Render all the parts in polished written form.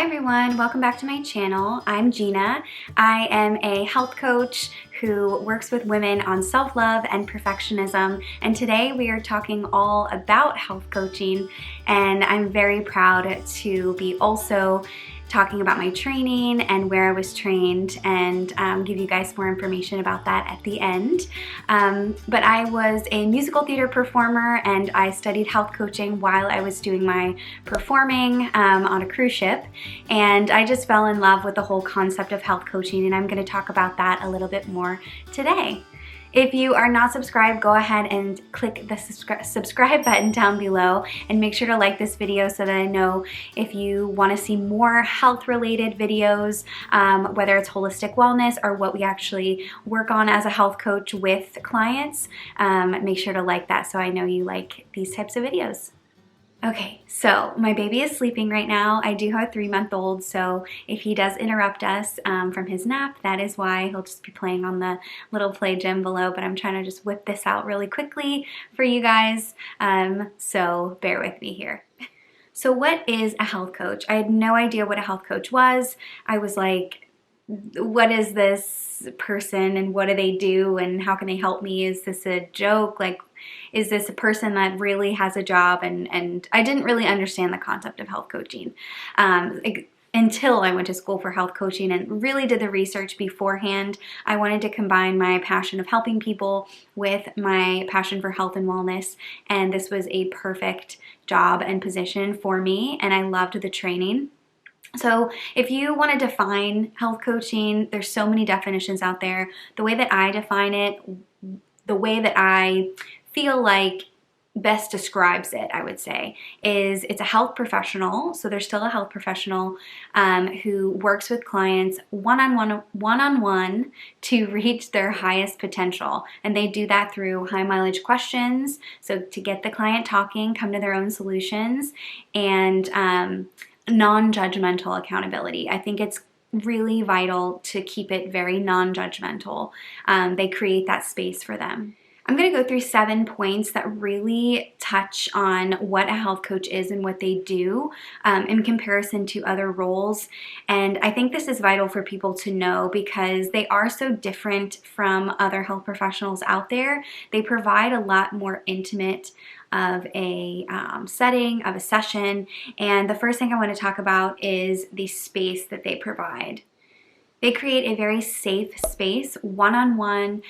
Hi everyone, welcome back to my channel. I'm Jeanna. I am a health coach who works with women on self-love and perfectionism, and today we are talking all about health coaching, and I'm very proud to be also talking about my training and where I was trained, and give you guys more information about that at the end. But I was a musical theater performer and I studied health coaching while I was doing my performing on a cruise ship, and I just fell in love with the whole concept of health coaching, and I'm going to talk about that a little bit more today. If you are not subscribed, go ahead and click the subscribe button down below and make sure to like this video so that I know if you want to see more health related videos, whether it's holistic wellness or what we actually work on as a health coach with clients. Make sure to like that so I know you like these types of videos. Okay, so my baby is sleeping right now. I do have a 3-month-old, so if he does interrupt us from his nap, that is why. He'll just be playing on the little play gym below, but I'm trying to just whip this out really quickly for you guys, so bear with me here. So what is a health coach? I had no idea what a health coach was. I was like, what is this person and what do they do and how can they help me? Is this a joke? Like, is this a person that really has a job? And I didn't really understand the concept of health coaching until I went to school for health coaching and really did the research beforehand. I wanted to combine my passion of helping people with my passion for health and wellness, and this was a perfect job and position for me, and I loved the training. So if you want to define health coaching, there's so many definitions out there. The way that I define it, the way that I feel like best describes it, I would say, is it's a health professional. So there's still a health professional who works with clients one-on-one to reach their highest potential. And they do that through high mileage questions. So to get the client talking, come to their own solutions, and non-judgmental accountability. I think it's really vital to keep it very non-judgmental. They create that space for them. I'm going to go through 7 points that really touch on what a health coach is and what they do in comparison to other roles. And I think this is vital for people to know because they are so different from other health professionals out there. They provide a lot more intimate of a setting, of a session. And the first thing I want to talk about is the space that they provide. They create a very safe space, one-on-one,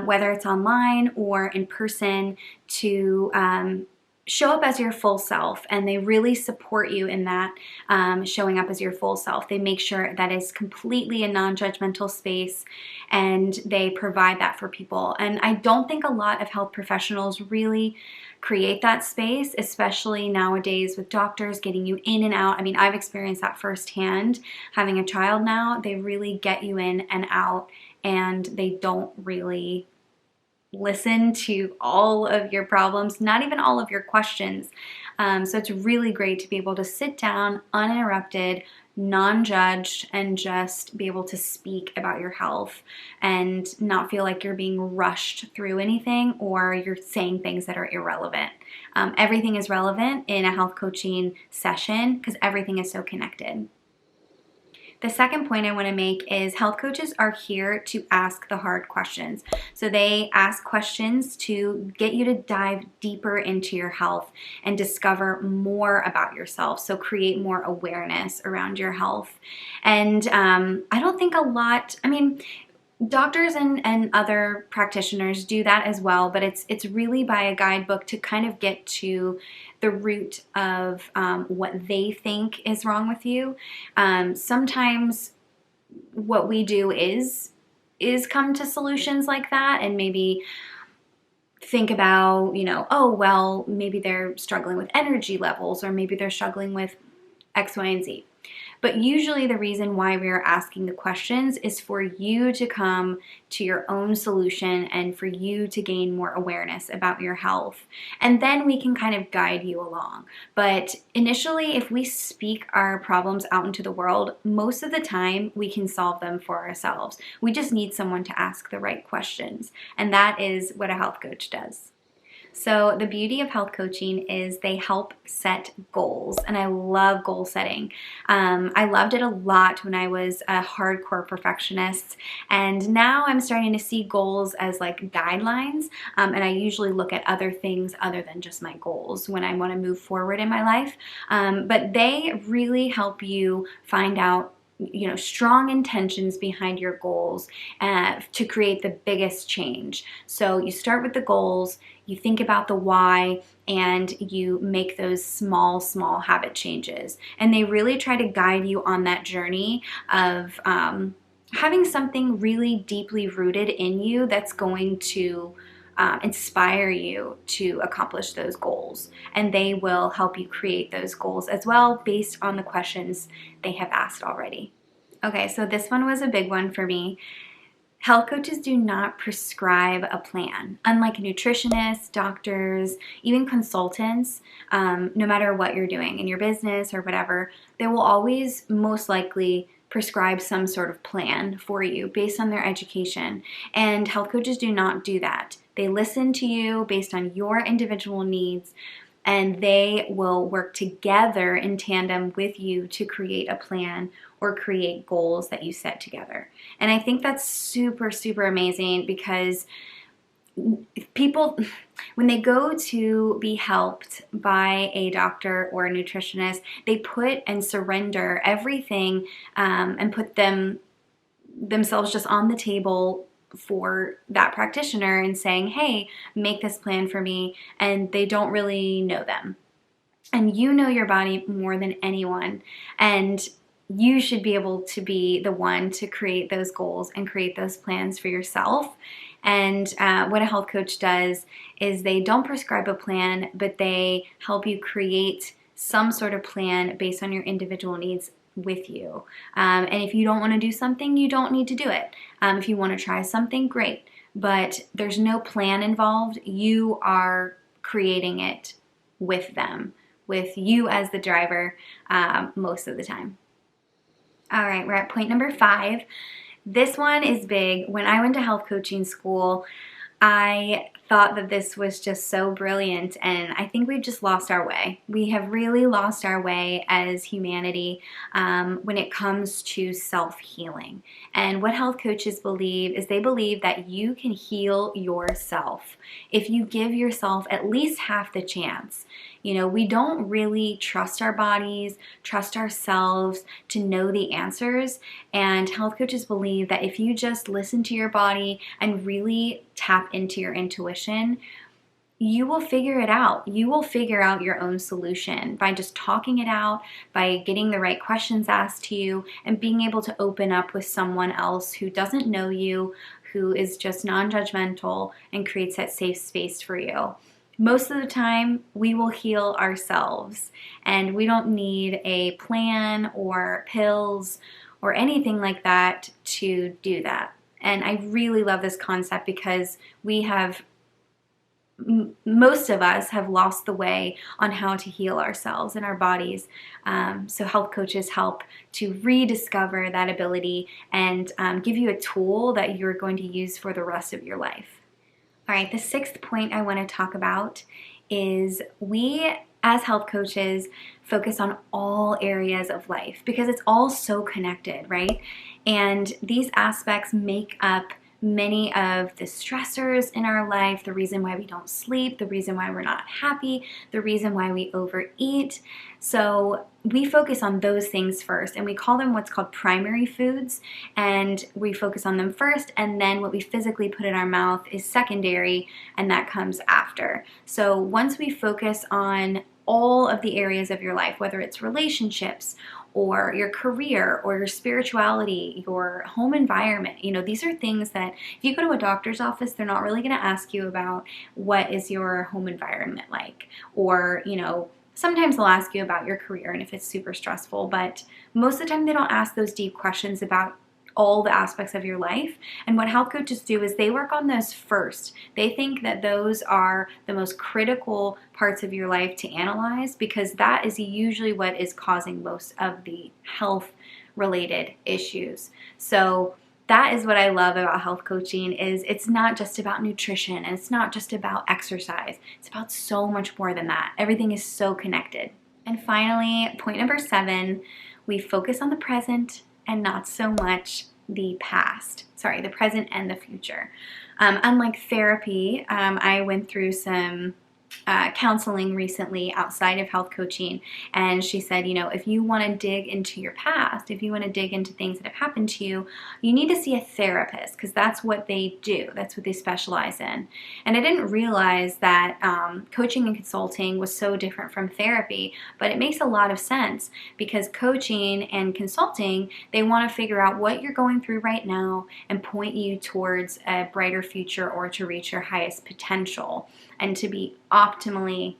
whether it's online or in person, to show up as your full self, and they really support you in that showing up as your full self. They make sure that is completely a non-judgmental space, and they provide that for people. And I don't think a lot of health professionals really create that space, especially nowadays with doctors getting you in and out. I mean, I've experienced that firsthand. Having a child now, they really get you in and out, and they don't really listen to all of your problems, not even all of your questions. So it's really great to be able to sit down uninterrupted, non-judged, and just be able to speak about your health and not feel like you're being rushed through anything or you're saying things that are irrelevant. Everything is relevant in a health coaching session because everything is so connected. The second point I want to make is health coaches are here to ask the hard questions. So they ask questions to get you to dive deeper into your health and discover more about yourself. So create more awareness around your health. And I don't think doctors and other practitioners do that as well, but it's really by a guidebook to kind of get to the root of what they think is wrong with you. Sometimes what we do is come to solutions like that and maybe think about, oh, well, maybe they're struggling with energy levels or maybe they're struggling with X, Y, and Z. But usually the reason why we are asking the questions is for you to come to your own solution and for you to gain more awareness about your health. And then we can kind of guide you along. But initially, if we speak our problems out into the world, most of the time we can solve them for ourselves. We just need someone to ask the right questions. And that is what a health coach does. So the beauty of health coaching is they help set goals, and I love goal setting. I loved it a lot when I was a hardcore perfectionist, and now I'm starting to see goals as like guidelines, and I usually look at other things other than just my goals when I want to move forward in my life. But they really help you find out strong intentions behind your goals to create the biggest change. So you start with the goals, you think about the why, and you make those small habit changes. And they really try to guide you on that journey of having something really deeply rooted in you that's going to inspire you to accomplish those goals. And they will help you create those goals as well based on the questions they have asked already. Okay, so this one was a big one for me. Health coaches do not prescribe a plan. Unlike nutritionists, doctors, even consultants, no matter what you're doing in your business or whatever, they will always most likely prescribe some sort of plan for you based on their education. And health coaches do not do that. They listen to you based on your individual needs, and they will work together in tandem with you to create a plan or create goals that you set together. And I think that's super amazing, because people, when they go to be helped by a doctor or a nutritionist, they put and surrender everything and put themselves just on the table for that practitioner and saying, hey, make this plan for me, and they don't really know them. And you know your body more than anyone, and you should be able to be the one to create those goals and create those plans for yourself. And what a health coach does is they don't prescribe a plan, but they help you create some sort of plan based on your individual needs with you. And if you don't want to do something, you don't need to do it. If you want to try something, great. But there's no plan involved. You are creating it with them, with you as the driver most of the time. All right, we're at point number 5. This one is big. When I went to health coaching school, I thought that this was just so brilliant, and I think we've just lost our way. We have really lost our way as humanity when it comes to self-healing. And what health coaches believe is they believe that you can heal yourself if you give yourself at least half the chance. We don't really trust our bodies, trust ourselves to know the answers. And health coaches believe that if you just listen to your body and really tap into your intuition, you will figure it out. You will figure out your own solution by just talking it out, by getting the right questions asked to you, and being able to open up with someone else who doesn't know you, who is just non-judgmental and creates that safe space for you. Most of the time, we will heal ourselves, and we don't need a plan or pills or anything like that to do that. And I really love this concept because most of us have lost the way on how to heal ourselves and our bodies. So health coaches help to rediscover that ability and give you a tool that you're going to use for the rest of your life. All right, the 6th point I want to talk about is we as health coaches focus on all areas of life because it's all so connected, right? And these aspects make up many of the stressors in our life, the reason why we don't sleep, the reason why we're not happy, the reason why we overeat. So we focus on those things first, and we call them what's called primary foods, and we focus on them first, and then what we physically put in our mouth is secondary, and that comes after. So once we focus on all of the areas of your life, whether it's relationships or your career or your spirituality, your home environment, these are things that if you go to a doctor's office, they're not really going to ask you about what is your home environment like, or sometimes they'll ask you about your career and if it's super stressful, but most of the time they don't ask those deep questions about all the aspects of your life. And what health coaches do is they work on those first. They think that those are the most critical parts of your life to analyze because that is usually what is causing most of the health related issues. So that is what I love about health coaching, is it's not just about nutrition and it's not just about exercise. It's about so much more than that. Everything is so connected. And finally, point number 7, we focus on the present and not so much the past. Sorry, the present and the future. Unlike therapy, I went through some counseling recently outside of health coaching, and she said, you know, if you want to dig into your past, if you want to dig into things that have happened to you, you need to see a therapist, because that's what they do, that's what they specialize in. And I didn't realize that coaching and consulting was so different from therapy, but it makes a lot of sense, because coaching and consulting, they want to figure out what you're going through right now and point you towards a brighter future, or to reach your highest potential and to be optimally,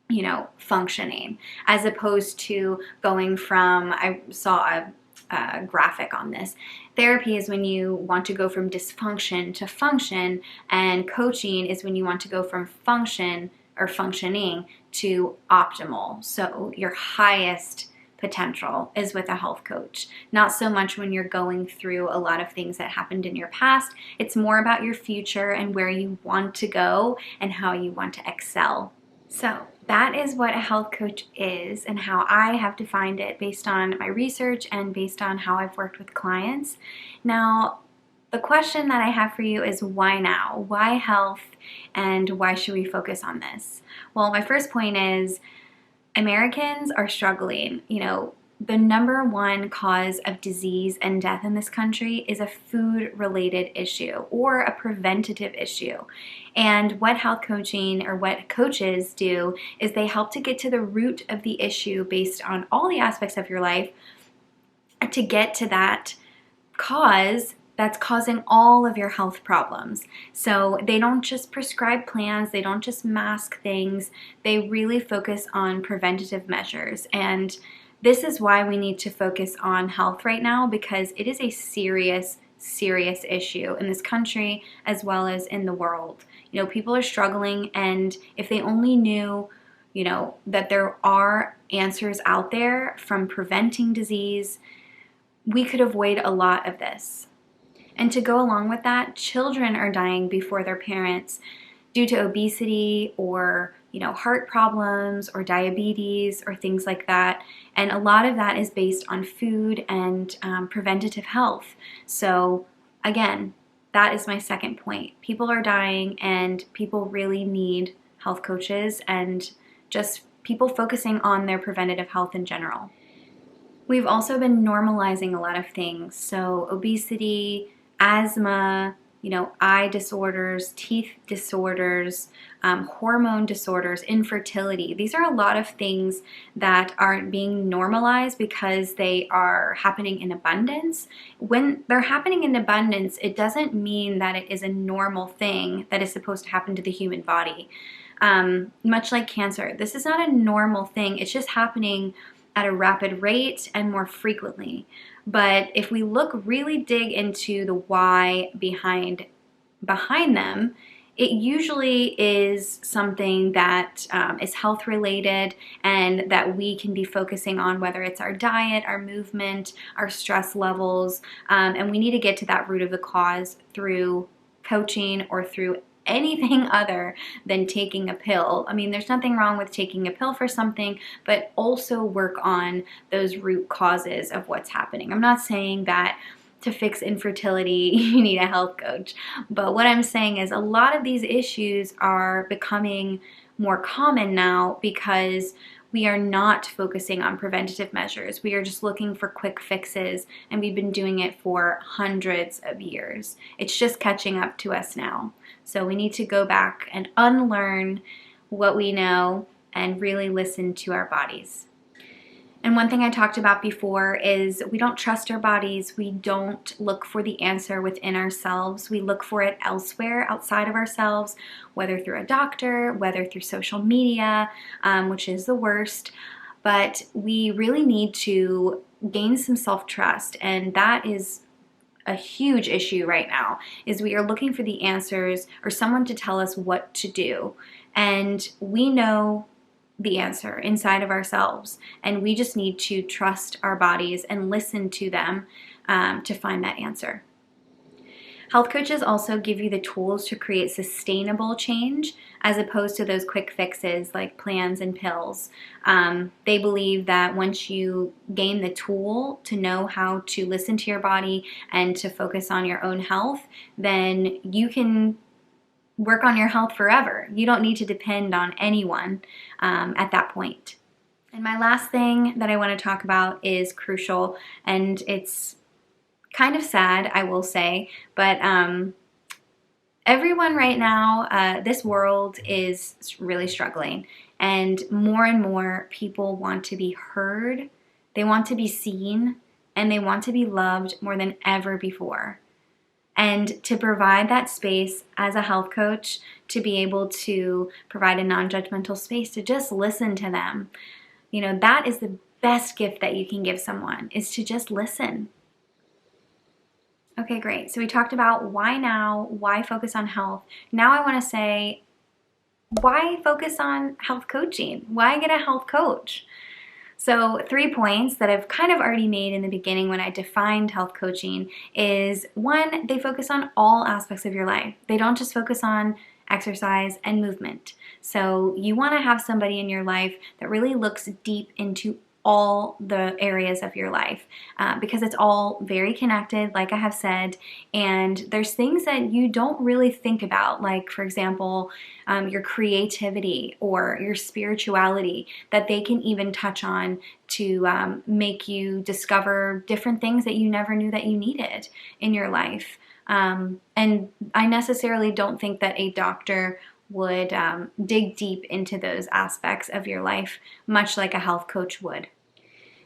you know, functioning, as opposed to going from, I saw a graphic on this. Therapy is when you want to go from dysfunction to function, and coaching is when you want to go from function or functioning to optimal. So your highest potential is with a health coach. Not so much when you're going through a lot of things that happened in your past. It's more about your future and where you want to go and how you want to excel. So that is what a health coach is, and how I have defined it based on my research and based on how I've worked with clients. Now, the question that I have for you is, why now? Why health, and why should we focus on this? Well, my first point is, Americans are struggling. You know, the number one cause of disease and death in this country is a food-related issue or a preventative issue. And what health coaching, or what coaches do, is they help to get to the root of the issue based on all the aspects of your life, to get to that cause that's causing all of your health problems. So they don't just prescribe plans, they don't just mask things, they really focus on preventative measures. And this is why we need to focus on health right now, because it is a serious, serious issue in this country as well as in the world. You know, people are struggling, and if they only knew, you know, that there are answers out there from preventing disease, we could avoid a lot of this. And to go along with that, children are dying before their parents due to obesity, or, you know, heart problems or diabetes or things like that. And a lot of that is based on food and preventative health. So again, that is my second point. People are dying, and people really need health coaches and just people focusing on their preventative health in general. We've also been normalizing a lot of things. So obesity, asthma, you know, eye disorders, teeth disorders, hormone disorders, infertility. These are a lot of things that aren't being normalized because they are happening in abundance. When they're happening in abundance, it doesn't mean that it is a normal thing that is supposed to happen to the human body. Much like cancer, this is not a normal thing. It's just happening at a rapid rate and more frequently. But if we really dig into the why behind them, it usually is something that is health related, and that we can be focusing on, whether it's our diet, our movement, our stress levels, and we need to get to that root of the cause through coaching or through anything other than taking a pill. I mean, there's nothing wrong with taking a pill for something, but also work on those root causes of what's happening. I'm not saying that to fix infertility you need a health coach, but what I'm saying is a lot of these issues are becoming more common now because we are not focusing on preventative measures. We are just looking for quick fixes, and we've been doing it for hundreds of years. It's just catching up to us now. So we need to go back and unlearn what we know and really listen to our bodies. And one thing I talked about before is we don't trust our bodies. We don't look for the answer within ourselves. We look for it elsewhere outside of ourselves, whether through a doctor, whether through social media, which is the worst. But we really need to gain some self-trust, and that is a huge issue right now, is we are looking for the answers or someone to tell us what to do. And we know the answer inside of ourselves, and we just need to trust our bodies and listen to them to find that answer. Health coaches also give you the tools to create sustainable change as opposed to those quick fixes like plans and pills. They believe that once you gain the tool to know how to listen to your body and to focus on your own health, then you can work on your health forever. You don't need to depend on anyone at that point. And my last thing that I want to talk about is crucial, and it's kind of sad, I will say, but everyone right now, this world is really struggling, and more people want to be heard, they want to be seen, and they want to be loved more than ever before. And to provide that space as a health coach, to be able to provide a non-judgmental space to just listen to them, you know, that is the best gift that you can give someone, is to just listen. Okay, great. So we talked about why now, why focus on health. Now I want to say, why focus on health coaching? Why get a health coach? So 3 points that I've kind of already made in the beginning when I defined health coaching is, 1, they focus on all aspects of your life. They don't just focus on exercise and movement. So you want to have somebody in your life that really looks deep into all the areas of your life because it's all very connected, like I have said, and there's things that you don't really think about, like, for example, your creativity or your spirituality, that they can even touch on to make you discover different things that you never knew that you needed in your life. And I necessarily don't think that a doctor would dig deep into those aspects of your life, much like a health coach would.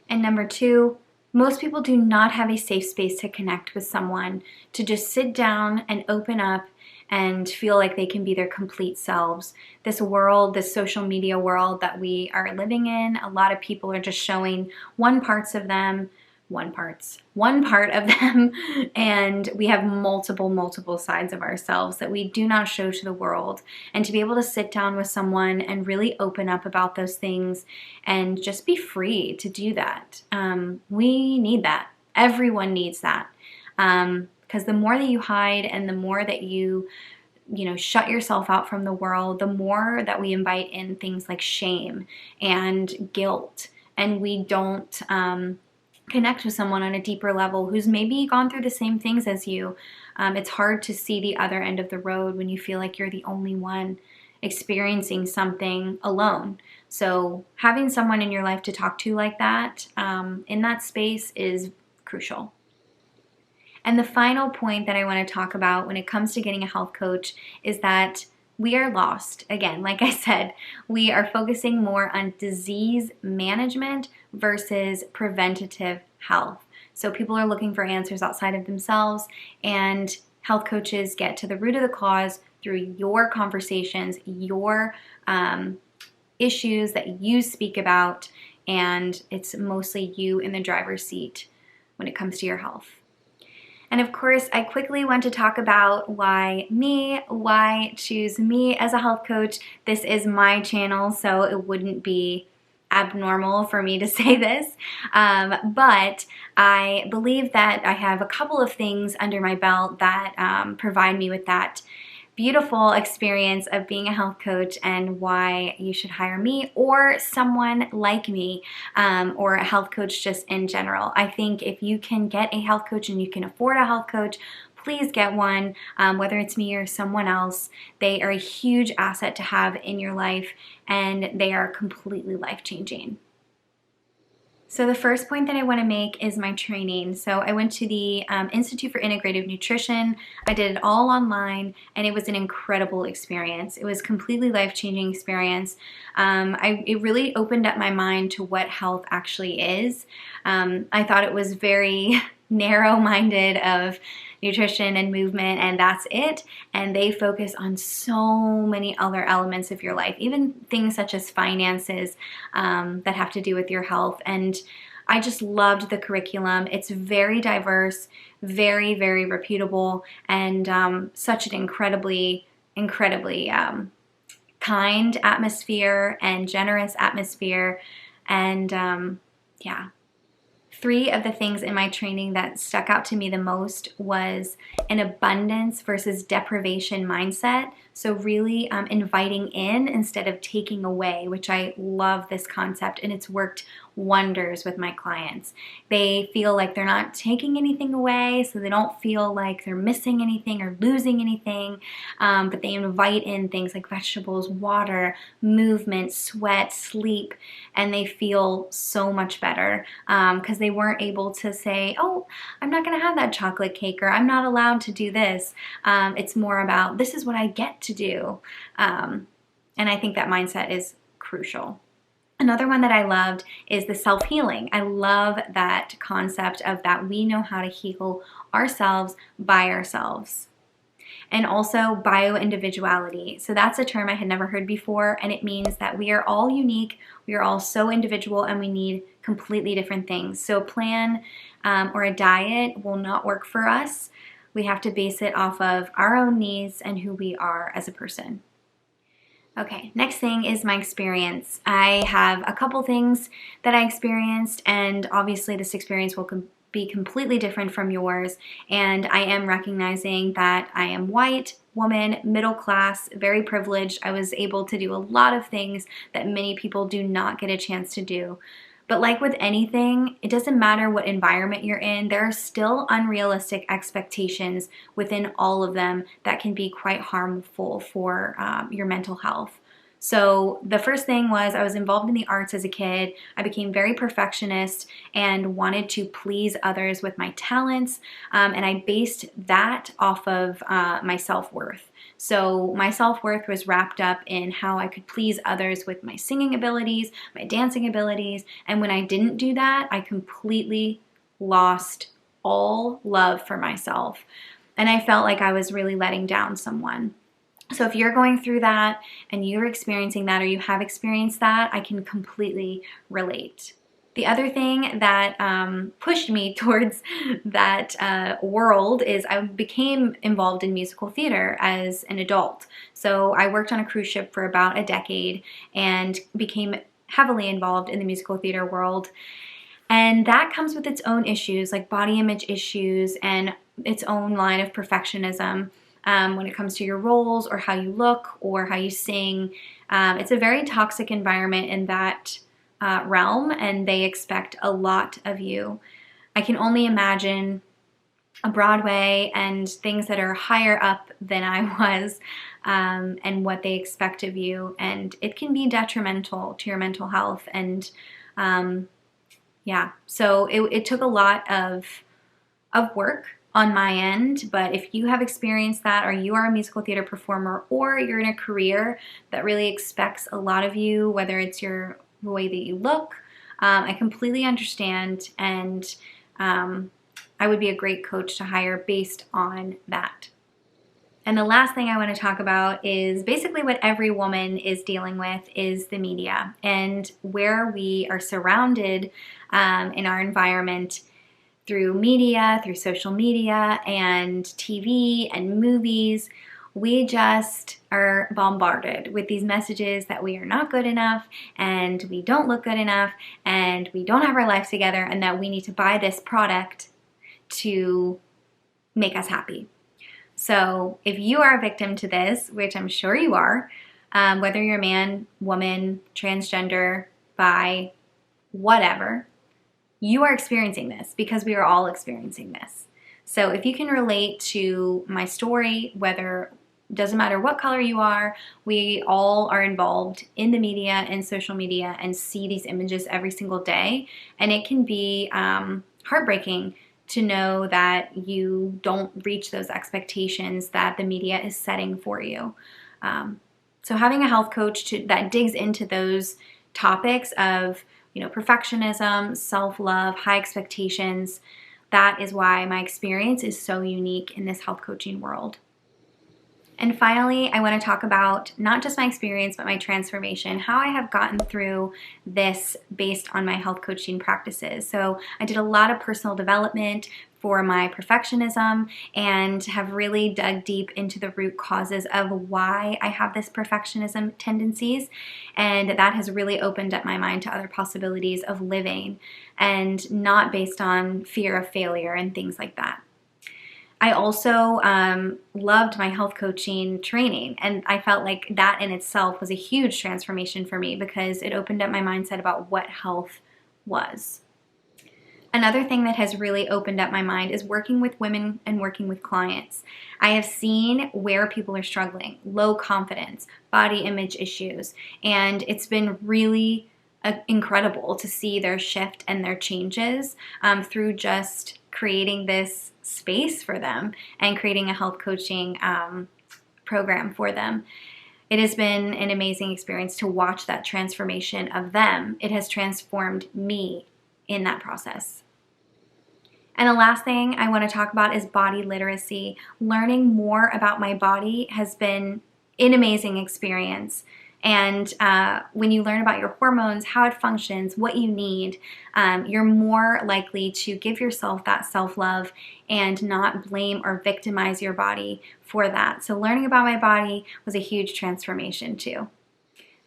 And number 2, most people do not have a safe space to connect with someone, to just sit down and open up and feel like they can be their complete selves. This world, this social media world that we are living in, a lot of people are just showing one part of them, and we have multiple sides of ourselves that we do not show to the world. And to be able to sit down with someone and really open up about those things and just be free to do that. We need that. Everyone needs that. Because the more that you hide and the more that you shut yourself out from the world, the more that we invite in things like shame and guilt, and we don't connect with someone on a deeper level who's maybe gone through the same things as you. It's hard to see the other end of the road when you feel like you're the only one experiencing something alone. So having someone in your life to talk to like that, in that space, is crucial. And the final point that I want to talk about when it comes to getting a health coach is that we are lost. Again, like I said, we are focusing more on disease management versus preventative health. So people are looking for answers outside of themselves, and health coaches get to the root of the cause through your conversations, your issues that you speak about, and it's mostly you in the driver's seat when it comes to your health. And of course, I quickly want to talk about why choose me as a health coach. This is my channel, so it wouldn't be abnormal for me to say this, but I believe that I have a couple of things under my belt that provide me with that beautiful experience of being a health coach, and why you should hire me or someone like me, or a health coach just in general. I think if you can get a health coach and you can afford a health coach, please get one, whether it's me or someone else. They are a huge asset to have in your life, and they are completely life-changing. So the first point that I want to make is my training. So I went to the Institute for Integrative Nutrition. I did it all online, and it was an incredible experience. It was a completely life-changing experience. It really opened up my mind to what health actually is. I thought it was very narrow-minded of nutrition and movement, and that's it. And they focus on so many other elements of your life, even things such as finances that have to do with your health. And I just loved the curriculum. It's very diverse, very reputable, and such an incredibly kind atmosphere and generous atmosphere. And yeah. Three of the things in my training that stuck out to me the most was an abundance versus deprivation mindset. So really inviting in instead of taking away, which I love this concept, and it's worked wonders with my clients. They feel like they're not taking anything away, so they don't feel like they're missing anything or losing anything, but they invite in things like vegetables, water, movement, sweat, sleep, and they feel so much better because they weren't able to say, oh, I'm not going to have that chocolate cake, or I'm not allowed to do this. It's more about, this is what I get to do. And I think that mindset is crucial. Another one that I loved is the self-healing. I love that concept of that we know how to heal ourselves by ourselves. And also bio-individuality. So that's a term I had never heard before, and it means that we are all unique, we are all so individual, and we need completely different things. So a plan or a diet will not work for us. We have to base it off of our own needs and who we are as a person. Okay, next thing is my experience. I have a couple things that I experienced, and obviously this experience will be completely different from yours, and I am recognizing that I am white, woman, middle class, very privileged. I was able to do a lot of things that many people do not get a chance to do. But like with anything, it doesn't matter what environment you're in, there are still unrealistic expectations within all of them that can be quite harmful for your mental health. So the first thing was I was involved in the arts as a kid. I became very perfectionist and wanted to please others with my talents, and I based that off of my self-worth. So my self-worth was wrapped up in how I could please others with my singing abilities, my dancing abilities, and when I didn't do that, I completely lost all love for myself. And I felt like I was really letting down someone. So if you're going through that and you're experiencing that, or you have experienced that, I can completely relate. The other thing that pushed me towards that world is I became involved in musical theater as an adult. So I worked on a cruise ship for about a decade and became heavily involved in the musical theater world. And that comes with its own issues, like body image issues and its own line of perfectionism. When it comes to your roles or how you look or how you sing. It's a very toxic environment in that realm, and they expect a lot of you. I can only imagine a Broadway and things that are higher up than I was, and what they expect of you, and it can be detrimental to your mental health. And yeah, so it took a lot of work on my end, but if you have experienced that, or you are a musical theater performer, or you're in a career that really expects a lot of you, whether it's the way that you look, I completely understand, and I would be a great coach to hire based on that. And the last thing I want to talk about is basically what every woman is dealing with is the media, and where we are surrounded in our environment through media, through social media and TV and movies. We just are bombarded with these messages that we are not good enough, and we don't look good enough, and we don't have our lives together, and that we need to buy this product to make us happy. So if you are a victim to this, which I'm sure you are, whether you're a man, woman, transgender, bi, whatever, you are experiencing this, because we are all experiencing this. So if you can relate to my story, doesn't matter what color you are, we all are involved in the media and social media and see these images every single day. And it can be heartbreaking to know that you don't reach those expectations that the media is setting for you. So having a health coach that digs into those topics of perfectionism, self-love, high expectations, that is why my experience is so unique in this health coaching world. And finally, I want to talk about not just my experience, but my transformation, how I have gotten through this based on my health coaching practices. So I did a lot of personal development for my perfectionism and have really dug deep into the root causes of why I have this perfectionism tendencies. And that has really opened up my mind to other possibilities of living and not based on fear of failure and things like that. I also loved my health coaching training, and I felt like that in itself was a huge transformation for me because it opened up my mindset about what health was. Another thing that has really opened up my mind is working with women and working with clients. I have seen where people are struggling, low confidence, body image issues, and it's been really incredible to see their shift and their changes through just creating this space for them and creating a health coaching program for them. It has been an amazing experience to watch that transformation of them. It has transformed me in that process. And the last thing I want to talk about is body literacy. Learning more about my body has been an amazing experience. And when you learn about your hormones, how it functions, what you need, you're more likely to give yourself that self-love and not blame or victimize your body for that. So learning about my body was a huge transformation too.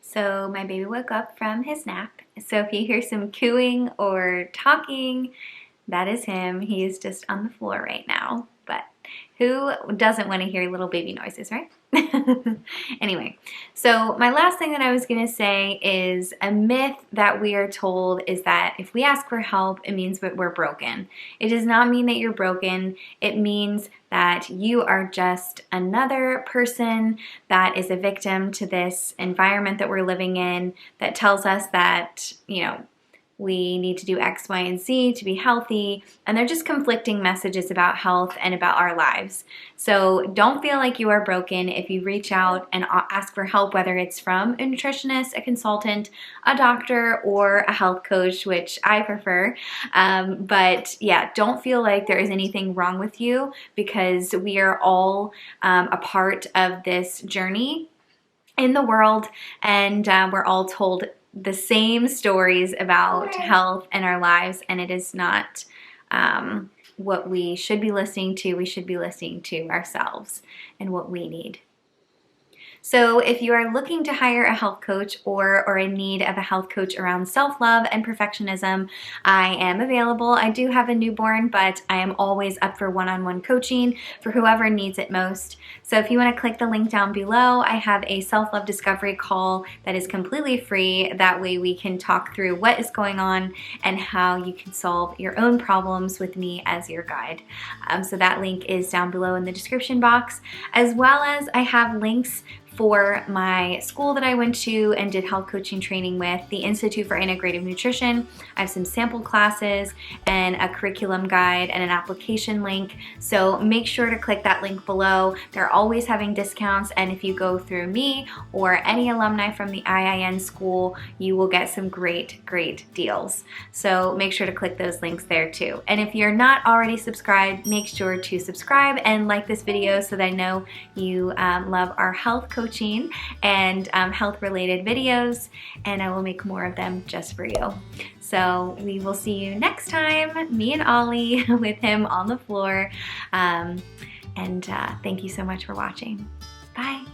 So my baby woke up from his nap. So if you hear some cooing or talking, that is him. He is just on the floor right now. But who doesn't want to hear little baby noises, right? Anyway, so my last thing that I was going to say is a myth that we are told is that if we ask for help, it means that we're broken. It does not mean that you're broken. It means that you are just another person that is a victim to this environment that we're living in that tells us that, we need to do X, Y, and Z to be healthy, and they're just conflicting messages about health and about our lives. So don't feel like you are broken if you reach out and ask for help, whether it's from a nutritionist, a consultant, a doctor, or a health coach, which I prefer. But yeah, don't feel like there is anything wrong with you because we are all a part of this journey in the world, and we're all told the same stories about health and our lives, and it is not what we should be listening to. We should be listening to ourselves and what we need. So if you are looking to hire a health coach or in need of a health coach around self-love and perfectionism, I am available. I do have a newborn, but I am always up for one-on-one coaching for whoever needs it most. So if you want to click the link down below, I have a self-love discovery call that is completely free. That way we can talk through what is going on and how you can solve your own problems with me as your guide. So that link is down below in the description box, as well as I have links for my school that I went to and did health coaching training with, the Institute for Integrative Nutrition. I have some sample classes and a curriculum guide and an application link. So make sure to click that link below. They're always having discounts, and if you go through me or any alumni from the IIN school, you will get some great deals. So make sure to click those links there too. And if you're not already subscribed, make sure to subscribe and like this video so that I know you love our health coaching and health related videos, and I will make more of them just for you. So we will see you next time, me and Ollie with him on the floor, and thank you so much for watching. Bye.